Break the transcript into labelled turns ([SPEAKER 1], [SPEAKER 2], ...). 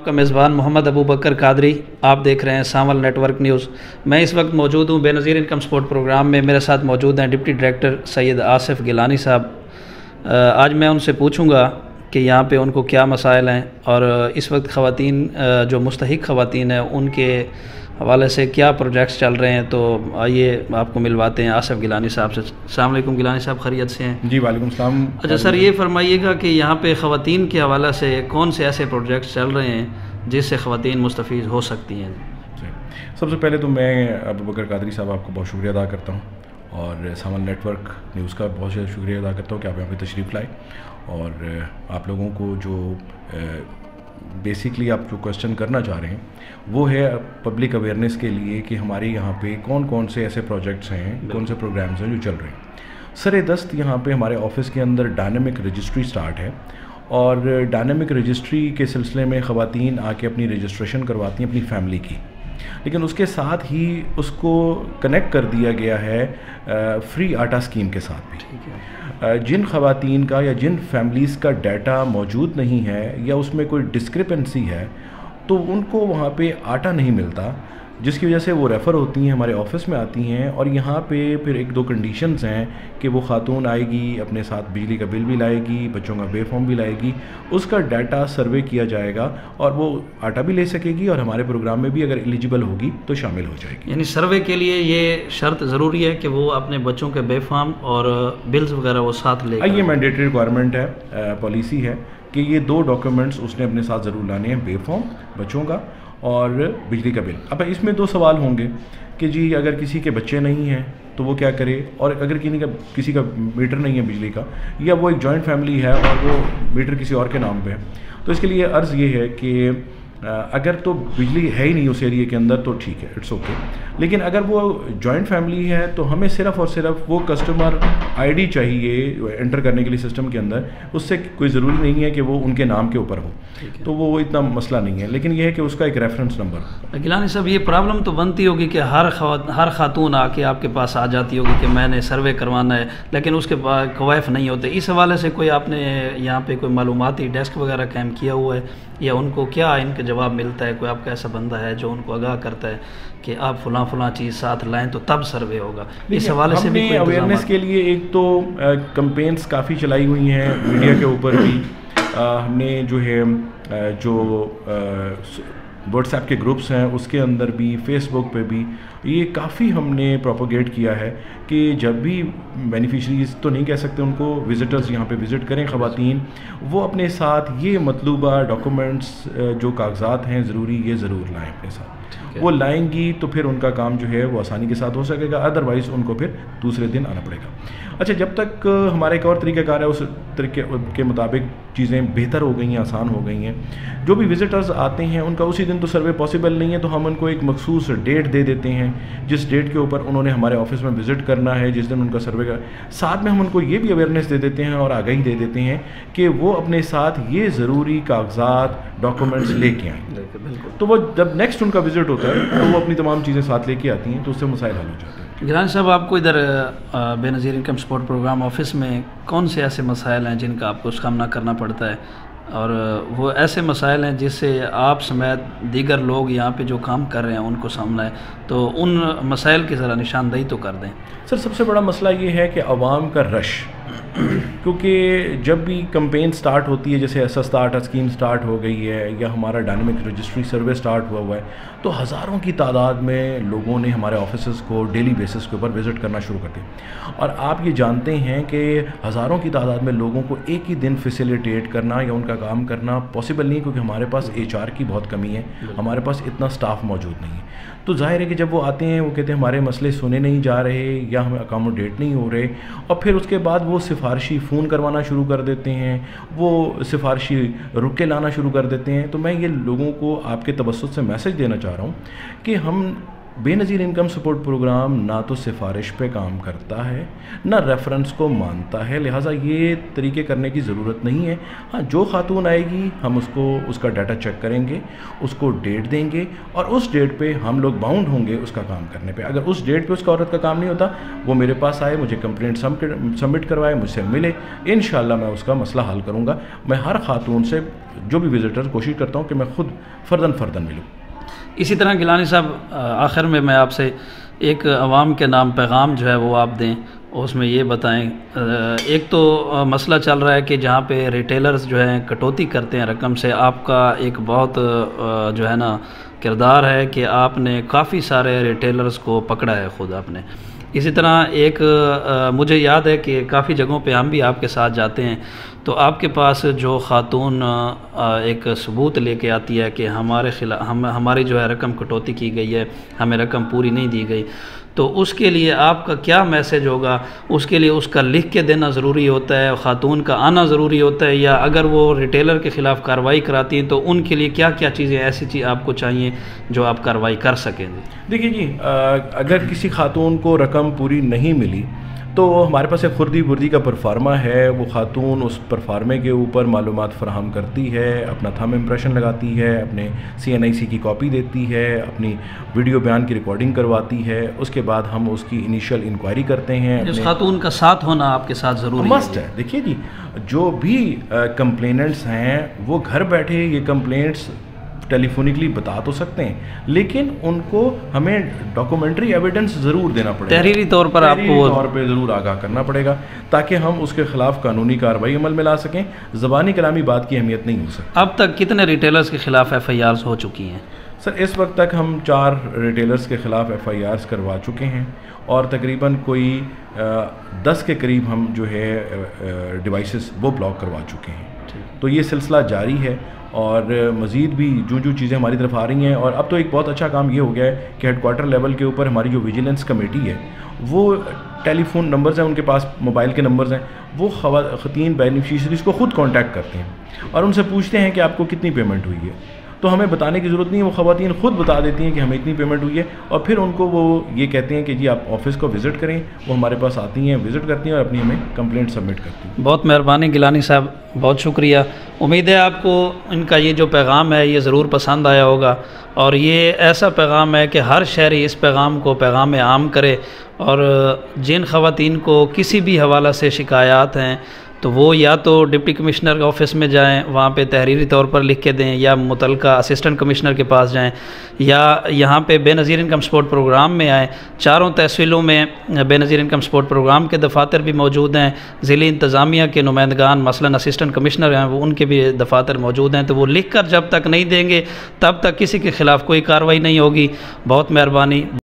[SPEAKER 1] کا میزبان محمد ابو بکر قادری، آپ دیکھ رہے ہیں سانول نیٹ ورک نیوز۔ میں اس وقت موجود ہوں بے نظیر انکم سپورٹ پروگرام میں۔ میرے ساتھ موجود ہیں ڈپٹی ڈائریکٹر سید آصف گیلانی صاحب۔ آج میں ان سے پوچھوں گا کہ یہاں پہ ان کو کیا مسائل ہیں اور اس وقت خواتین جو مستحق خواتین ہیں ان کے حوالے سے کیا پروجیکٹس چل رہے ہیں۔ تو آئیے آپ کو ملواتے ہیں آصف گیلانی صاحب سے۔ السلام علیکم گیلانی صاحب، خیریت سے ہیں؟
[SPEAKER 2] جی وعلیکم السلام۔
[SPEAKER 1] اچھا سر، یہ فرمائیے گا کہ یہاں پہ خواتین کے حوالے سے کون سے ایسے پروجیکٹس چل رہے ہیں جس سے خواتین مستفید ہو سکتی ہیں؟
[SPEAKER 2] جی، سب سے پہلے تو میں ابو بکر قادری صاحب آپ کو بہت شکریہ ادا کرتا ہوں اور سانول نیٹ ورک نیوز کا بہت زیادہ شکریہ ادا کرتا ہوں کہ آپ یہاں پہ تشریف لائے اور آپ لوگوں کو جو بیسکلی آپ جو کویسچن کرنا چاہ رہے ہیں وہ ہے پبلک اویئرنیس کے لیے کہ ہمارے یہاں پہ کون کون سے ایسے پروجیکٹس ہیں، کون سے پروگرامز ہیں جو چل رہے ہیں۔ سر دست یہاں پہ ہمارے آفس کے اندر ڈائنامک رجسٹری سٹارٹ ہے اور ڈائنامک رجسٹری کے سلسلے میں خواتین آ کے اپنی رجسٹریشن کرواتی ہیں اپنی فیملی کی، لیکن اس کے ساتھ ہی اس کو کنیکٹ کر دیا گیا ہے فری آٹا اسکیم کے ساتھ بھی۔ جن خواتین کا یا جن فیملیز کا ڈیٹا موجود نہیں ہے یا اس میں کوئی ڈسکرپنسی ہے تو ان کو وہاں پہ آٹا نہیں ملتا، جس کی وجہ سے وہ ریفر ہوتی ہیں، ہمارے آفس میں آتی ہیں اور یہاں پہ پھر ایک دو کنڈیشنز ہیں کہ وہ خاتون آئے گی، اپنے ساتھ بجلی کا بل بھی لائے گی، بچوں کا بے فارم بھی لائے گی، اس کا ڈیٹا سروے کیا جائے گا اور وہ آٹا بھی لے سکے گی اور ہمارے پروگرام میں بھی اگر ایلیجیبل ہوگی تو شامل ہو جائے گی۔
[SPEAKER 1] یعنی سروے کے لیے یہ شرط ضروری ہے کہ وہ اپنے بچوں کے بے فارم اور بلز وغیرہ وہ ساتھ لے
[SPEAKER 2] یہ مینڈیٹری ریکوائرمنٹ ہے، پالیسی ہے کہ یہ دو ڈاکیومنٹس اس نے اپنے ساتھ ضرور لانے ہیں، بے فارم بچوں کا اور بجلی کا بل۔ اب اس میں دو سوال ہوں گے کہ جی اگر کسی کے بچے نہیں ہیں تو وہ کیا کرے، اور اگر کسی کا میٹر نہیں ہے بجلی کا یا وہ ایک جوائنٹ فیملی ہے اور وہ میٹر کسی اور کے نام پہ ہے تو اس کے لیے عرض یہ ہے کہ اگر تو بجلی ہے ہی نہیں اس ایریے کے اندر تو ٹھیک ہے، اٹس اوکے، لیکن اگر وہ جوائنٹ فیملی ہے تو ہمیں صرف اور صرف وہ کسٹمر آئی ڈی چاہیے انٹر کرنے کے لیے سسٹم کے اندر، اس سے کوئی ضروری نہیں ہے کہ وہ ان کے نام کے اوپر ہو، تو وہ اتنا مسئلہ نہیں ہے، لیکن یہ ہے کہ اس کا ایک ریفرنس نمبر ہو۔
[SPEAKER 1] گیلانی صاحب، یہ پرابلم تو بنتی ہوگی کہ ہر خاتون آ کے آپ کے پاس آ جاتی ہوگی کہ میں نے سروے کروانا ہے، لیکن اس کے پاس کوائف نہیں ہوتے۔ اس حوالے سے کوئی آپ نے یہاں پہ کوئی معلوماتی ڈیسک وغیرہ قائم کیا ہوا ہے یا ان کو کیا ان کے جواب ملتا ہے؟ کوئی آپ کا ایسا بندہ ہے جو ان کو آگاہ کرتا ہے کہ آپ فلاں چیز ساتھ لائیں تو تب سروے ہوگا؟ اس حوالے سے بھی کوئی
[SPEAKER 2] اویئرنیس کے لیے ایک تو کمپینس کافی چلائی ہوئی ہیں میڈیا کے اوپر بھی، ہم نے جو ہے جو واٹس ایپ کے گروپس ہیں اس کے اندر بھی، فیس بک پہ بھی یہ کافی ہم نے پروپوگیٹ کیا ہے کہ جب بھی بینیفیشریز تو نہیں کہہ سکتے ان کو، وزٹرز یہاں پہ وزٹ کریں خواتین، وہ اپنے ساتھ یہ مطلوبہ ڈاکومنٹس جو کاغذات ہیں ضروری یہ ضرور لائیں اپنے ساتھ۔ وہ لائیں گی تو پھر ان کا کام جو ہے وہ آسانی کے ساتھ ہو سکے گا، ادروائز ان کو پھر دوسرے دن آنا پڑے گا۔ اچھا، جب تک ہمارا ایک اور طریقہ کار ہے اس طریقے کے مطابق چیزیں بہتر ہو گئی ہیں، آسان ہو گئی ہیں۔ جو بھی وزٹرز آتے ہیں ان کا اسی دن تو سروے پاسبل نہیں ہے تو ہم ان کو ایک مخصوص ڈیٹ دے دیتے ہیں جس ڈیٹ کے اوپر انہوں نے ہمارے آفس میں وزٹ کرنا ہے، جس دن ان کا سروے کا، ساتھ میں ہم ان کو یہ بھی اویئرنیس دے دیتے ہیں اور آگاہی دے دیتے ہیں کہ وہ اپنے ساتھ یہ ضروری کاغذات ڈاکومنٹس لے کے آئیں، تو وہ جب نیکسٹ ان کا وزٹ ہوتا ہے تو وہ اپنی تمام چیزیں ساتھ لے کے آتی ہیں تو اس سے مسائل حل ہو جاتے ہیں۔
[SPEAKER 1] گیلانی صاحب، آپ کو ادھر بے نظیر انکم سپورٹ پروگرام آفس میں کون سے ایسے مسائل ہیں جن کا آپ کو سامنا کرنا پڑتا ہے، اور وہ ایسے مسائل ہیں جس سے آپ سمیت دیگر لوگ یہاں پہ جو کام کر رہے ہیں ان کو سامنا ہے، تو ان مسائل کی ذرا نشاندہی تو کر دیں؟
[SPEAKER 2] سر، سب سے بڑا مسئلہ یہ ہے کہ عوام کا رش، کیونکہ جب بھی کمپین سٹارٹ ہوتی ہے، جیسے ایسا آٹا اسکیم سٹارٹ ہو گئی ہے یا ہمارا ڈائنامک رجسٹری سروے سٹارٹ ہوا ہے تو ہزاروں کی تعداد میں لوگوں نے ہمارے آفیسز کو ڈیلی بیسس کے اوپر وزٹ کرنا شروع کر دیا، اور آپ یہ جانتے ہیں کہ ہزاروں کی تعداد میں لوگوں کو ایک ہی دن فیسیلیٹیٹ کرنا یا ان کا کام کرنا پاسبل نہیں، کیونکہ ہمارے پاس HR کی بہت کمی ہے، ہمارے پاس اتنا سٹاف موجود نہیں ہے۔ تو ظاہر ہے کہ جب وہ آتے ہیں وہ کہتے ہیں ہمارے مسئلے سنے نہیں جا رہے یا ہمیں اکاموڈیٹ نہیں ہو رہے، اور پھر اس کے بعد وہ سفارشی فون کروانا شروع کر دیتے ہیں، وہ سفارشی رکے لانا شروع کر دیتے ہیں۔ تو میں یہ لوگوں کو آپ کے توسط سے میسج دینا چاہ رہا ہوں کہ ہم بے نظیر انکم سپورٹ پروگرام نہ تو سفارش پہ کام کرتا ہے نہ ریفرنس کو مانتا ہے، لہٰذا یہ طریقے کرنے کی ضرورت نہیں ہے۔ ہاں، جو خاتون آئے گی ہم اس کا ڈیٹا چیک کریں گے، اس کو ڈیٹ دیں گے، اور اس ڈیٹ پہ ہم لوگ باؤنڈ ہوں گے اس کا کام کرنے پہ۔ اگر اس ڈیٹ پہ اس کا عورت کا کام نہیں ہوتا، وہ میرے پاس آئے، مجھے کمپلینٹ سبمٹ کروائے، مجھ سے ملے، انشاءاللہ میں اس کا مسئلہ حل کروں گا۔ میں ہر خاتون سے جو بھی وزٹر کوشش کرتا ہوں کہ میں خود فرداً ملوں۔
[SPEAKER 1] اسی طرح گیلانی صاحب، آخر میں آپ سے ایک عوام کے نام پیغام جو ہے وہ آپ دیں، اس میں یہ بتائیں، ایک تو مسئلہ چل رہا ہے کہ جہاں پہ ریٹیلرز جو ہیں کٹوتی کرتے ہیں رقم سے، آپ کا ایک بہت جو ہے نا کردار ہے کہ آپ نے کافی سارے ریٹیلرز کو پکڑا ہے خود آپ نے۔ اسی طرح ایک مجھے یاد ہے کہ کافی جگہوں پہ ہم بھی آپ کے ساتھ جاتے ہیں، تو آپ کے پاس جو خاتون ایک ثبوت لے کے آتی ہے کہ ہماری جو ہے رقم کٹوتی کی گئی ہے، ہمیں رقم پوری نہیں دی گئی، تو اس کے لیے آپ کا کیا میسج ہوگا؟ اس کے لیے اس کا لکھ کے دینا ضروری ہوتا ہے، خاتون کا آنا ضروری ہوتا ہے، یا اگر وہ ریٹیلر کے خلاف کارروائی کراتی ہیں تو ان کے لیے کیا چیزیں ایسی چیز آپ کو چاہیے جو آپ کارروائی کر سکیں گے؟
[SPEAKER 2] دیکھیے جی، اگر کسی خاتون کو رقم پوری نہیں ملی تو ہمارے پاس ایک خردی بردی کا پرفارما ہے، وہ خاتون اس پرفارمے کے اوپر معلومات فراہم کرتی ہے، اپنا تھم امپریشن لگاتی ہے، اپنے CNIC کی کاپی دیتی ہے، اپنی ویڈیو بیان کی ریکارڈنگ کرواتی ہے، اس کے بعد ہم اس کی انیشیل انکوائری کرتے ہیں۔
[SPEAKER 1] اس خاتون کا ساتھ ہونا آپ کے ساتھ ضروری
[SPEAKER 2] مسٹ ہے۔ دیکھیے جی، جو بھی کمپلیننٹس ہیں وہ گھر بیٹھے یہ کمپلینٹس ٹیلی فونکلی بتا تو سکتے ہیں، لیکن ان کو ہمیں ڈاکومنٹری ایویڈنس ضرور دینا پڑے گا،
[SPEAKER 1] تحریری طور پر آپ کو
[SPEAKER 2] طور پہ ضرور آگاہ کرنا پڑے گا، تاکہ ہم اس کے خلاف قانونی کارروائی عمل میں لا سکیں۔ زبانی کلامی بات کی اہمیت نہیں ہو سکتی۔
[SPEAKER 1] اب تک کتنے ریٹیلرز کے خلاف FIRs ہو چکی ہیں؟
[SPEAKER 2] سر، اس وقت تک ہم 4 ریٹیلرز کے خلاف FIRs کروا چکے ہیں، اور تقریباً کوئی 10 کے قریب ہم جو ہے ڈیوائسز وہ بلاک کروا چکے ہیں۔ تو یہ سلسلہ جاری ہے، اور مزید بھی جو چیزیں ہماری طرف آ رہی ہیں، اور اب تو ایک بہت اچھا کام یہ ہو گیا ہے کہ ہیڈ کوارٹر لیول کے اوپر ہماری جو ویجیلنس کمیٹی ہے، وہ ٹیلی فون نمبرز ہیں، ان کے پاس موبائل کے نمبرز ہیں، وہ خواتین بینیفیشریز کو خود کانٹیکٹ کرتے ہیں اور ان سے پوچھتے ہیں کہ آپ کو کتنی پیمنٹ ہوئی ہے۔ تو ہمیں بتانے کی ضرورت نہیں ہے، وہ خواتین خود بتا دیتی ہیں کہ ہمیں اتنی پیمنٹ ہوئی ہے، اور پھر ان کو وہ یہ کہتے ہیں کہ جی آپ آفس کو وزٹ کریں، وہ ہمارے پاس آتی ہیں، وزٹ کرتی ہیں اور اپنی ہمیں کمپلینٹ سبمٹ کرتی ہیں۔
[SPEAKER 1] بہت مہربانی گیلانی صاحب، بہت شکریہ۔ امید ہے آپ کو ان کا یہ جو پیغام ہے یہ ضرور پسند آیا ہوگا، اور یہ ایسا پیغام ہے کہ ہر شہری اس پیغام کو پیغام عام کرے، اور جن خواتین کو کسی بھی حوالہ سے شکایات ہیں تو وہ یا تو ڈپٹی کمشنر آفس میں جائیں، وہاں پہ تحریری طور پر لکھ کے دیں، یا متعلقہ اسسٹنٹ کمشنر کے پاس جائیں، یا یہاں پہ بے نظیر انکم سپورٹ پروگرام میں آئیں۔ 4 تحصیلوں میں بے نظیر انکم سپورٹ پروگرام کے دفاتر بھی موجود ہیں، ضلعی انتظامیہ کے نمائندگان مثلاً اسسٹنٹ کمشنر ہیں، وہ ان کے بھی دفاتر موجود ہیں، تو وہ لکھ کر جب تک نہیں دیں گے تب تک کسی کے خلاف کوئی کارروائی نہیں ہوگی۔ بہت مہربانی۔